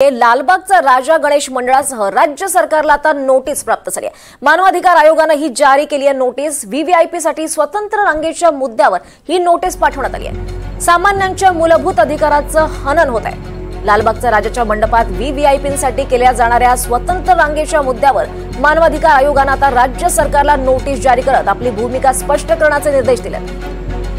लालबागचा राजा गणेश मंडळासह राज्य सरकारला आता नोटीस प्राप्त झाली आहे। मानवाधिकार आयोगाने ही जारी केली आहे नोटीस। व्हीव्हीआयपी साठी स्वतंत्र रांगेच्या मुद्द्यावर ही नोटीस पाठवण्यात आली आहे। सामान्यांच्या मूलभूत अधिकारांचं हनन होत आहे। लालबागच्या राजाच्या मंडपात व्हीव्हीआयपींसाठी केल्या जाणाऱ्या स्वतंत्र रांगेच्या मुद्द्यावर मानवाधिकार आयोगाने आता राज्य सरकारला नोटीस जारी करत आपली भूमिका स्पष्ट करण्याचे निर्देश दिले।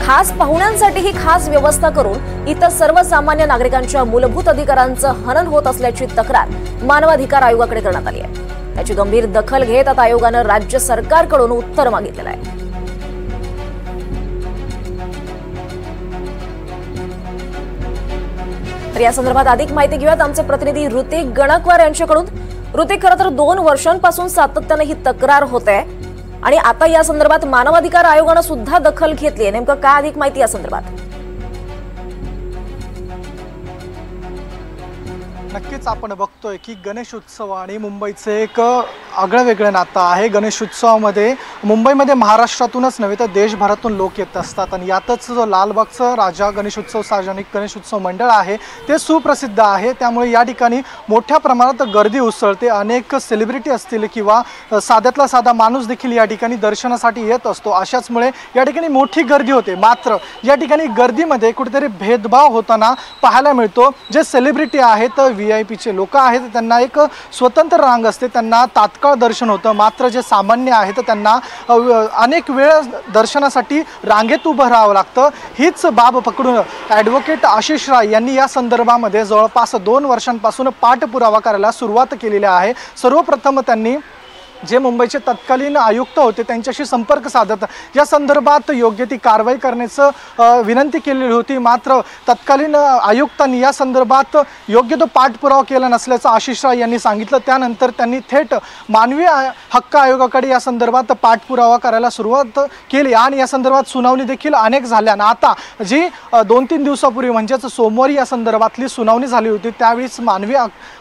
खास पाहुण्यांसाठी ही खास व्यवस्था करून इतर सर्वसामान्य नागरिकांच्या मूलभूत अधिकारांचं हनन होत असल्याची तक्रार मानवाधिकार आयोगाकडे करण्यात आली आहे। त्याची गंभीर दखल घेत आता आयोगाने राज्य सरकारकडून उत्तर मागितलेलं आहे। तर या संदर्भात अधिक माहिती घेऊयात आमचे प्रतिनिधी ऋतिक गणकवार यांच्याकडून। ऋतिक, खरं तर 2 वर्षांपासून सातत्याने ही तक्रार होते आणि आता या संदर्भात मानवाधिकार आयोगाने सुद्धा दखल घेतली आहे। नेमकं काय अधिक माहिती या संदर्भात? नक्कीच आपण बघतोय की गणेश उत्सव आणि मुंबईचे एक आगळं वेगळं नातं आहे। गणेश उत्सवामध्ये मुंबईमध्ये महाराष्ट्रातूनच नव्हे तर देशभरातून लोक येत असतात आणि यातच जो लालबागचा राजा गणेश उत्सव सार्वजनिक गणेश उत्सव मंडळ आहे ते सुप्रसिद्ध आहे। त्यामुळे या ठिकाणी मोठ्या प्रमाणात गर्दी उसळते। अनेक सेलिब्रिटी असतील किंवा साध्यातला साधा माणूस देखील या ठिकाणी दर्शनासाठी येत असतो। अशाचमुळे या ठिकाणी मोठी गर्दी होते। मात्र या ठिकाणी गर्दीमध्ये कुठेतरी भेदभाव होताना पाहायला मिळतो। जे सेलिब्रिटी आहेत, व्हीआयपीचे लोक आहेत, त्यांना एक स्वतंत्र रांग असते, त्यांना तात्काळ दर्शन होतं। मात्र जे सामान्य आहेत त्यांना अनेक वेळ दर्शनासाठी रांगेत उभं राहावं लागतं। हीच बाब पकडून ॲडव्होकेट आशिष राय यांनी या संदर्भामध्ये जवळपास 2 वर्षांपासून पाठपुरावा करायला सुरुवात केलेली आहे। सर्वप्रथम त्यांनी जे मुंबईचे तत्कालीन आयुक्त होते त्यांच्याशी संपर्क साधत या संदर्भात योग्य ती कारवाई करण्याचं विनंती केलेली होती। मात्र तत्कालीन आयुक्तांनी या संदर्भात योग्य तो पाठपुरावा केला नसल्याचं आशिष राय यांनी सांगितलं। त्यानंतर त्यांनी थेट मानवी हक्क आयोगाकडे या संदर्भात पाठपुरावा करायला सुरुवात केली आणि या संदर्भात सुनावणी देखील अनेक झाल्या। आणि आता जी 2-3 दिवसापूर्वी म्हणजेच सोमवारी या संदर्भातली सुनावणी झाली होती त्यावेळीच मानवी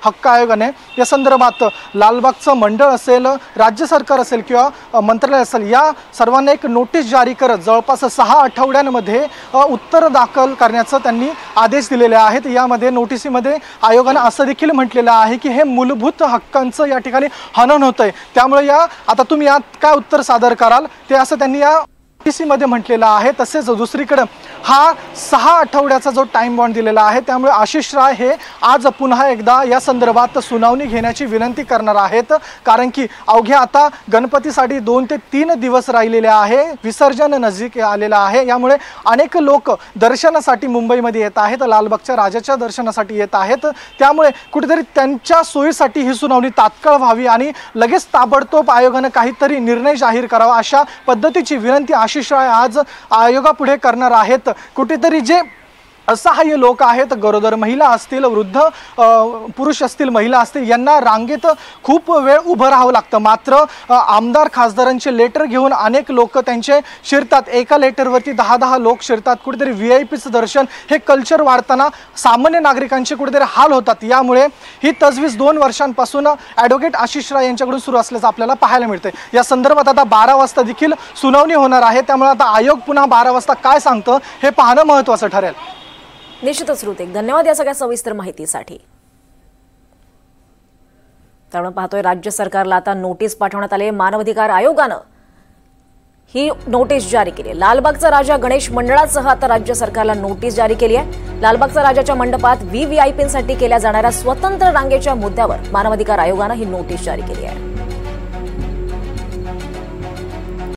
हक्क आयोगाने या संदर्भात लालबागचं मंडळ असेल, राज्य सरकार असेल किंवा मंत्रालय असेल, या सर्वांना एक नोटीस जारी करत जवळपास 6 आठवड्यांमध्ये उत्तर दाखल करण्याचं त्यांनी आदेश दिलेले आहेत। यामध्ये नोटिसीमध्ये आयोगाने असं देखील म्हटलेलं आहे की हे मूलभूत हक्कांचं या ठिकाणी हनन होतंय। त्यामुळे आता तुम्ही यात काय उत्तर सादर कराल ते असं त्यांनी या नोटिसीमध्ये म्हटलेलं आहे। तसेच दुसरीकडे हा 6 आठवड्याचा जो टाइम बॉन्ड दिलेला आहे त्यामुळे आशिष राय हे आज पुन्हा एकदा या संदर्भात सुनावणी घेण्याची विनंती करणार आहेत। कारण की अवघ्या आता गणपतीसाठी 2 ते 3 दिवस राहिलेले आहे, विसर्जन नजीक आलेलं आहे। यामुळे अनेक लोक दर्शनासाठी मुंबईमध्ये येत आहेत, लालबागच्या राजाच्या दर्शनासाठी येत आहेत। त्यामुळे कुठेतरी त्यांच्या सोयीसाठी ही सुनावणी तात्काळ व्हावी आणि लगेच ताबडतोब आयोगाने काहीतरी निर्णय जाहीर करावा अशा पद्धतीची विनंती आशिष राय आज आयोगापुढे करणार आहेत। कुठेतरी जे असहाय्य लोक आहेत, गरोदर महिला असतील, वृद्ध पुरुष असतील, महिला असतील, यांना रांगेत खूप वेळ उभं राहावं लागतं। मात्र आमदार खासदारांचे लेटर घेऊन अनेक लोक त्यांचे शिरतात। एका लेटरवरती 10-10 लोक शिरतात। कुठेतरी व्हीआयपीचं दर्शन हे कल्चर वाढताना सामान्य नागरिकांचे कुठेतरी हाल होतात। यामुळे ही तजवीज 2 वर्षांपासून ॲडव्होकेट आशिष राय यांच्याकडून सुरू असल्याचं आपल्याला पाहायला मिळते। या संदर्भात आता 12 वाजता देखील सुनावणी होणार आहे। त्यामुळे आता आयोग पुन्हा 12 वाजता काय सांगतं हे पाहणं महत्त्वाचं ठरेल। निश्चितच ऋतिक, धन्यवाद या सगळ्या सविस्तर माहितीसाठी। त्यामुळे पाहतोय राज्य सरकारला आता नोटीस पाठवण्यात आली। मानवाधिकार आयोगानं ही नोटीस जारी केली। लालबागचा राजा गणेश मंडळासह आता राज्य सरकारला नोटीस जारी केली आहे। लालबागचा राजाच्या मंडपात व्हीव्हीआयपींसाठी केल्या जाणाऱ्या स्वतंत्र रांगेच्या मुद्द्यावर मानवाधिकार आयोगानं ही नोटीस जारी केली आहे।